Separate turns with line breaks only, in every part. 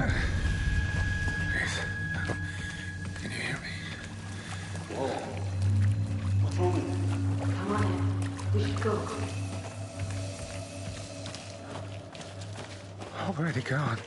Please. Can you hear me?
Whoa. What's wrong with you?
Come on in. We should go.
Already gone.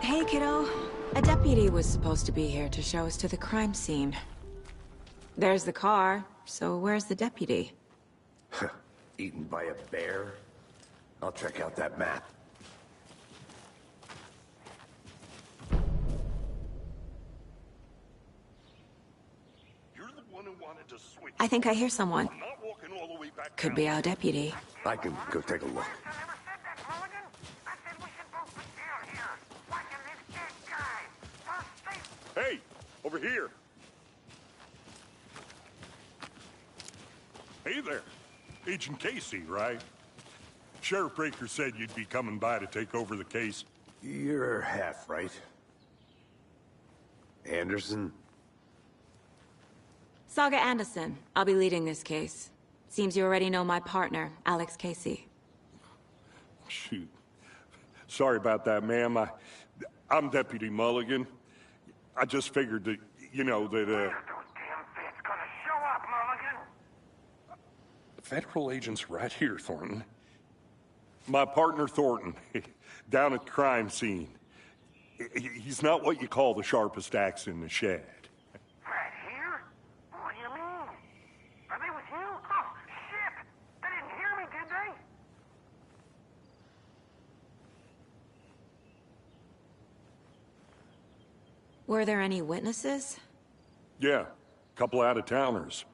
Hey, kiddo. A deputy was supposed to be here to show us to the crime scene. There's the car, so where's the deputy?
Eaten by a bear? I'll check out that map.
You're the one who wanted to switch.
I think I hear someone.
I'm not walking all the way back
Could
down.
be our deputy.
I can go take a look.
Hey, over here. Hey there. Agent Casey, right? Sheriff Breaker said you'd be coming by to take over the case.
You're half right. Anderson?
Saga Anderson. I'll be leading this case. Seems you already know my partner, Alex Casey.
Shoot. Sorry about that, ma'am. I'm Deputy Mulligan. I just figured that, you know, that,
Those damn feds gonna show up, Mulligan.
federal agent's right here, Thornton. My partner, Thornton, down at the crime scene. He's not what you call the sharpest axe in the shed.
Right here? What do you mean? Are they with you? Oh, shit! They didn't hear me, did they?
Were there any witnesses?
Yeah, a couple out-of-towners.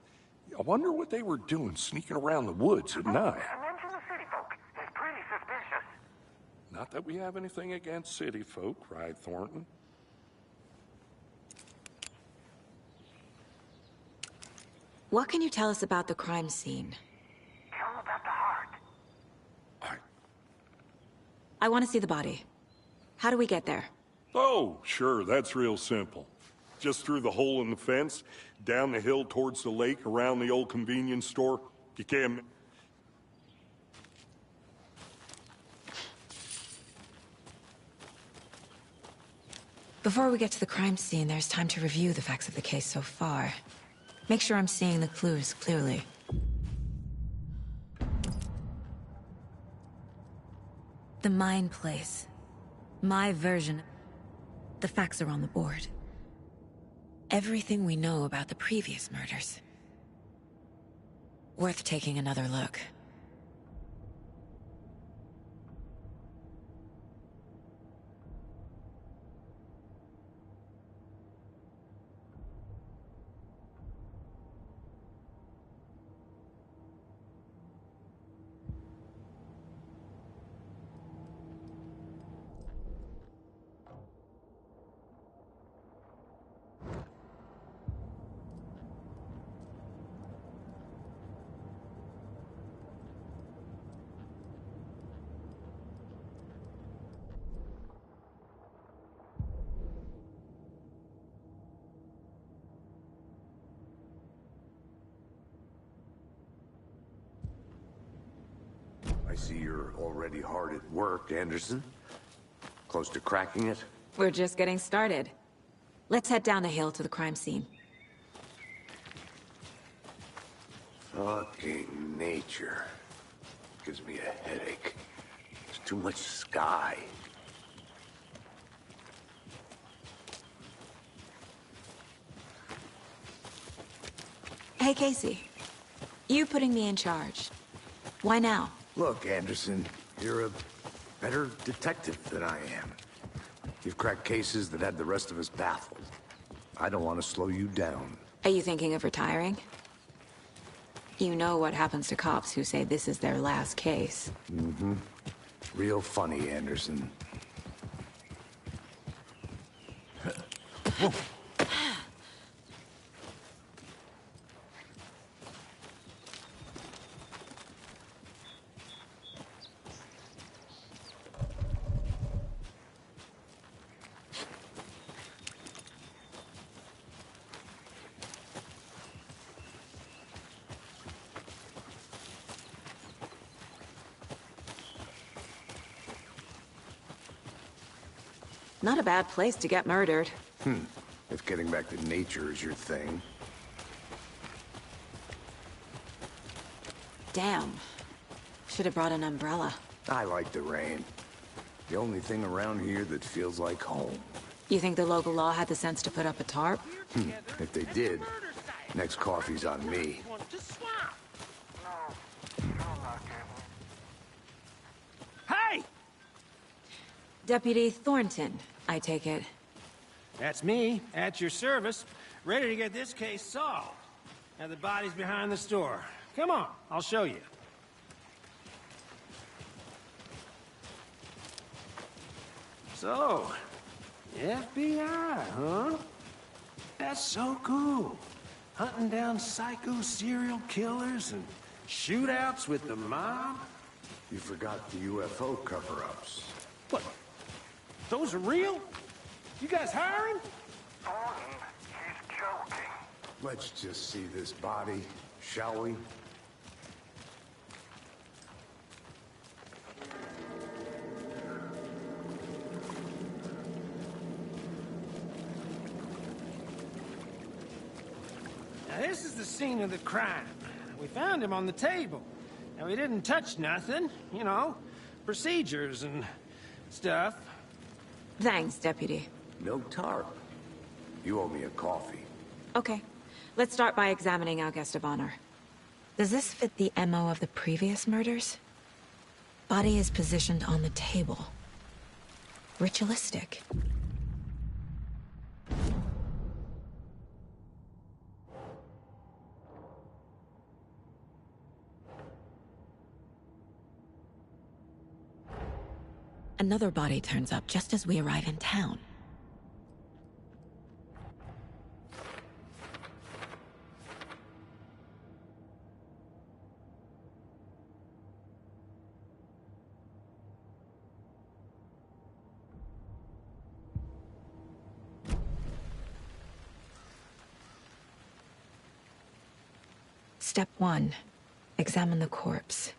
I wonder what they were doing sneaking around the woods at night.
Mention the city folk. It's pretty suspicious.
Not that we have anything against city folk, right, Thornton?
What can you tell us about the crime scene?
Tell them about the heart.
I want to see the body. How do we get there?
Oh, sure, that's real simple. Just through the hole in the fence, down the hill towards the lake, around the old convenience store. You can't...
Before we get to the crime scene, there's time to review the facts of the case so far. Make sure I'm seeing the clues clearly. The mine place. My version. The facts are on the board. Everything we know about the previous murders. Worth taking another look.
I see you're already hard at work, Anderson. Close to cracking it?
We're just getting started. Let's head down the hill to the crime scene.
Fucking nature. Gives me a headache. There's too much sky.
Hey, Casey. You putting me in charge. Why now?
Look, Anderson, you're a better detective than I am. You've cracked cases that had the rest of us baffled. I don't want to slow you down.
Are you thinking of retiring? You know what happens to cops who say this is their last case.
Mm-hmm. Real funny, Anderson.
Not a bad place to get murdered.
If getting back to nature is your thing.
Damn. Should have brought an umbrella.
I like the rain. The only thing around here that feels like home.
You think the local law had the sense to put up a tarp?
If they did, next coffee's on me.
Hey!
Deputy Thornton, I take it.
That's me, at your service, ready to get this case solved. Now the body's behind the store. Come on, I'll show you. So, FBI, huh? That's so cool. Hunting down psycho serial killers and shootouts with the mob.
You forgot the UFO cover-ups.
What? Those are real? You guys hiring?
Thornton, he's joking.
Let's just see this body, shall we?
this is the scene of the crime. We found him on the table. Now, we didn't touch nothing, you know, procedures and stuff.
Thanks, Deputy.
No tarp. You owe me a coffee.
Okay. Let's start by examining our guest of honor. Does this fit the MO of the previous murders? Body is positioned on the table. Ritualistic. Another body turns up just as we arrive in town. Step 1. Examine the corpse.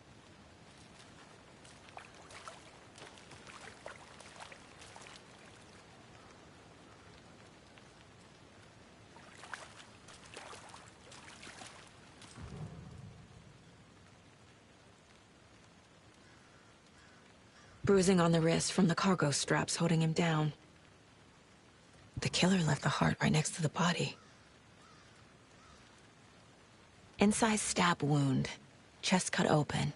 Bruising on the wrist from the cargo straps holding him down. The killer left the heart right next to the body. Incised stab wound. Chest cut open.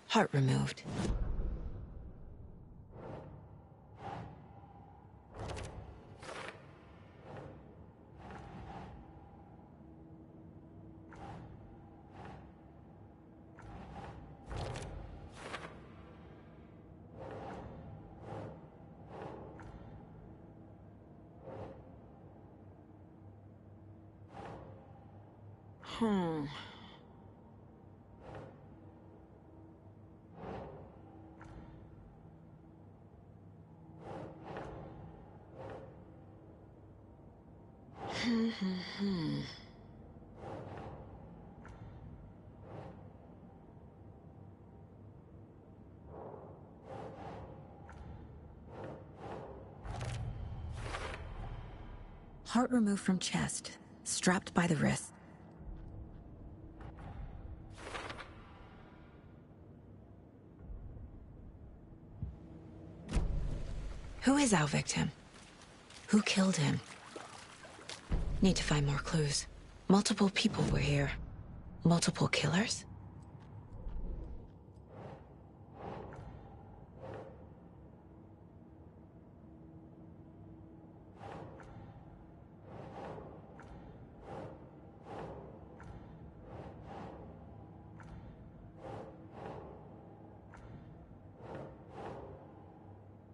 Heart removed. Heart removed from chest, strapped by the wrist. Who is our victim? Who killed him? Need to find more clues. Multiple people were here. Multiple killers?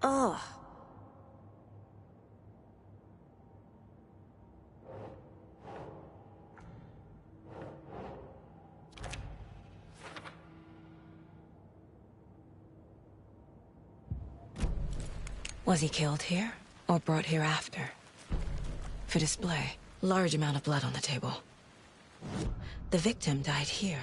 Ugh. Was he killed here, or brought here after? For display, large amount of blood on the table. The victim died here.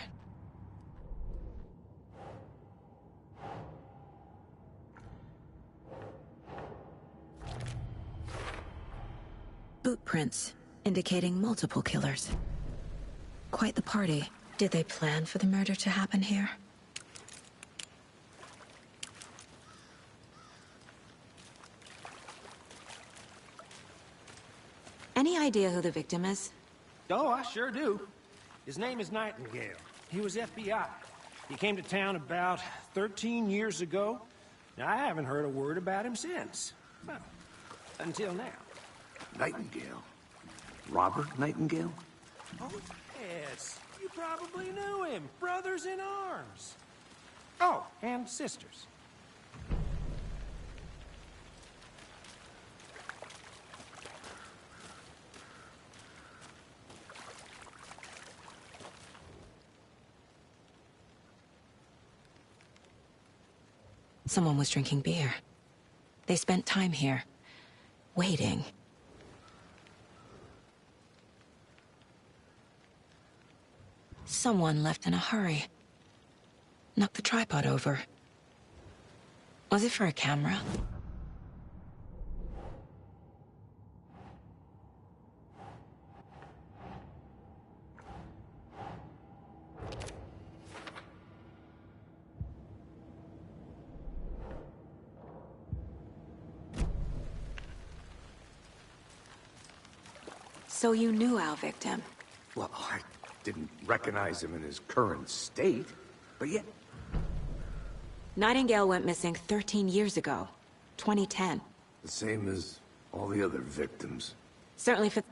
Boot prints, indicating multiple killers. Quite the party. Did they plan for the murder to happen here? Any idea who the victim is?
Oh, I sure do. His name is Nightingale. He was FBI. He came to town about 13 years ago. Now, I haven't heard a word about him since. Well, until now.
Nightingale? Robert Nightingale?
Oh, yes. You probably knew him. Brothers in arms. Oh, and sisters.
Someone was drinking beer. They spent time here, waiting. Someone left in a hurry. Knocked the tripod over. Was it for a camera? So you knew our victim.
Well, I didn't recognize him in his current state, but yet...
Nightingale went missing 13 years ago. 2010.
The same as all the other victims.
Certainly fit.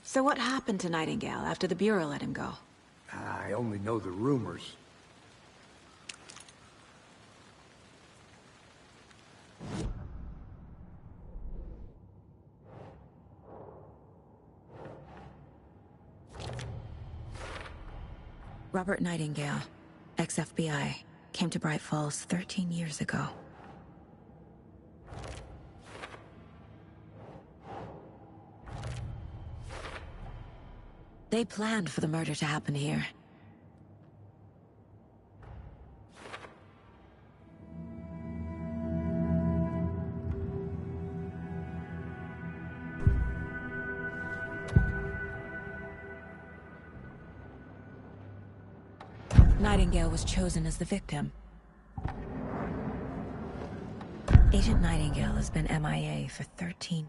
So what happened to Nightingale after the Bureau let him go?
I only know the rumors.
Robert Nightingale, ex-FBI, came to Bright Falls 13 years ago. They planned for the murder to happen here. Nightingale was chosen as the victim. Agent Nightingale has been MIA for 13...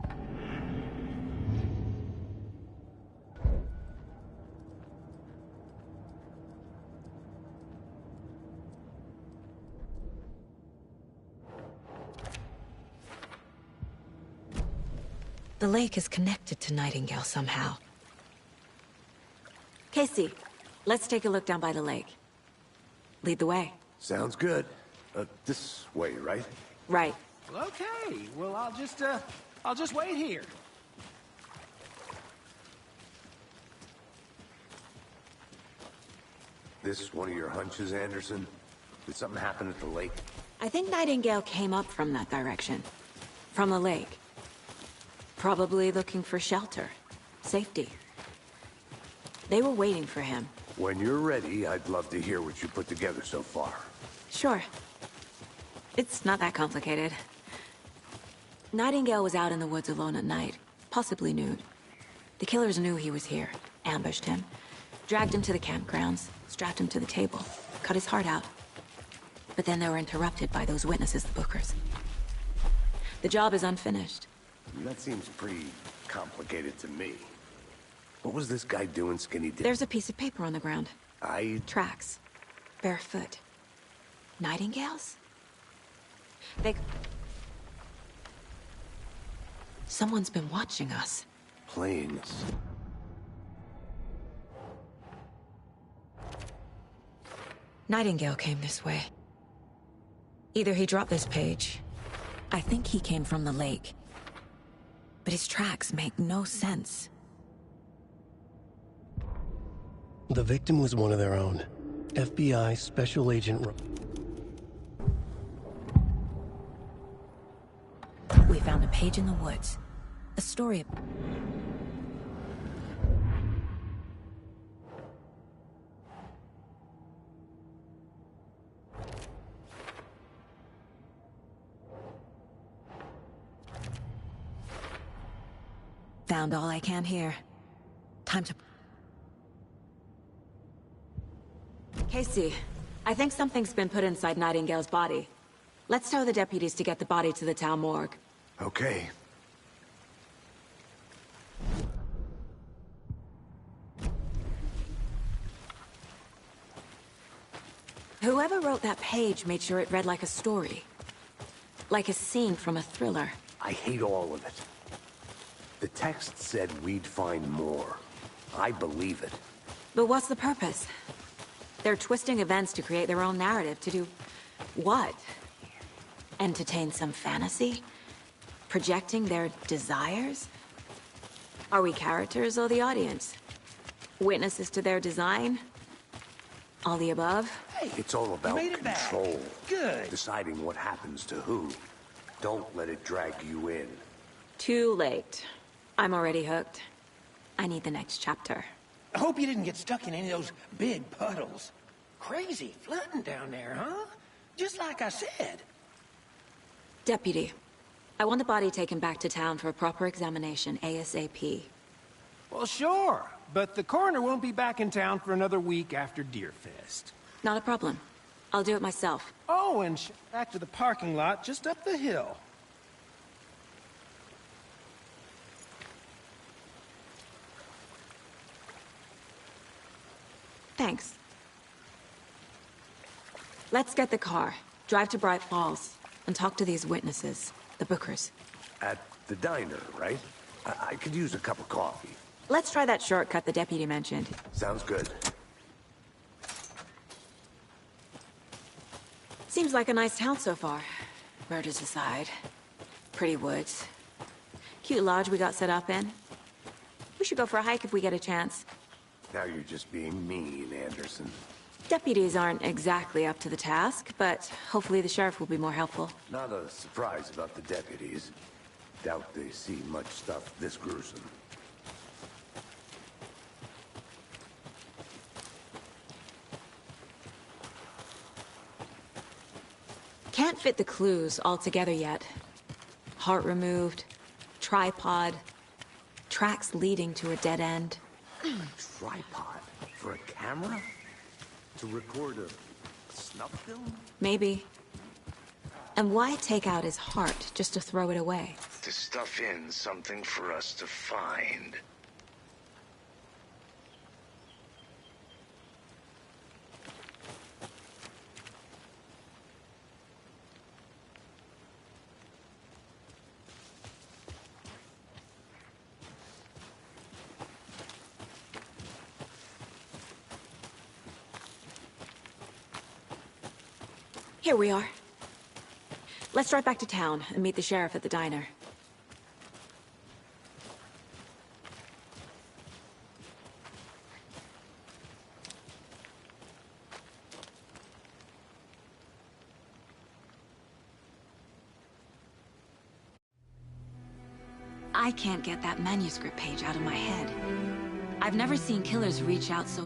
The lake is connected to Nightingale somehow. Casey, let's take a look down by the lake. Lead the way.
Sounds good. This way, right?
Right.
Well, okay. Well, I'll just wait here.
This one of your hunches, Anderson? Did something happen at the lake?
I think Nightingale came up from that direction. From the lake. Probably looking for shelter. Safety. They were waiting for him.
When you're ready, I'd love to hear what you put together so far.
Sure. It's not that complicated. Nightingale was out in the woods alone at night, possibly nude. The killers knew he was here, ambushed him, dragged him to the campgrounds, strapped him to the table, cut his heart out. But then they were interrupted by those witnesses, the Bookers. The job is unfinished.
That seems pretty complicated to me. What was this guy doing skinny dip?
There's a piece of paper on the ground. Tracks. Barefoot. Nightingales? Someone's been watching us.
Playing us.
Nightingale came this way. Either he dropped this page. I think he came from the lake. But his tracks make no sense.
The victim was one of their own. FBI Special Agent...
We found a page in the woods. A story... Found all I can here. Time to... Casey, I think something's been put inside Nightingale's body. Let's tell the deputies to get the body to the town morgue.
Okay.
Whoever wrote that page made sure it read like a story. Like a scene from a thriller.
I hate all of it. The text said we'd find more. I believe it.
But what's the purpose? They're twisting events to create their own narrative to do... what? Entertain some fantasy? Projecting their desires? Are we characters or the audience? Witnesses to their design? All the above?
Hey,
It's all about
made it back.
control.
Good.
Deciding what happens to who. Don't let it drag you in.
Too late. I'm already hooked. I need the next chapter.
I hope you didn't get stuck in any of those big puddles. Crazy flooding down there, huh? Just like I said.
Deputy, I want the body taken back to town for a proper examination ASAP.
Well, sure. But the coroner won't be back in town for another week after Deerfest.
Not a problem. I'll do it myself.
Oh, and back to the parking lot just up the hill.
Thanks. Let's get the car, drive to Bright Falls, and talk to these witnesses, the Bookers.
At the diner, right? I could use a cup of coffee.
Let's try that shortcut the deputy mentioned.
Sounds good.
Seems like a nice town so far. Murders aside. Pretty woods. Cute lodge we got set up in. We should go for a hike if we get a chance.
Now you're just being mean, Anderson.
Deputies aren't exactly up to the task, but hopefully the sheriff will be more helpful.
Not a surprise about the deputies. Doubt they see much stuff this gruesome.
Can't fit the clues all together yet. Heart removed, tripod, tracks leading to a dead end.
Tripod? For a camera? To record a snuff film?
Maybe. And why take out his heart just to throw it away?
To stuff in something for us to find.
Here we are. Let's drive back to town and meet the sheriff at the diner. I can't get that manuscript page out of my head. I've never seen killers reach out so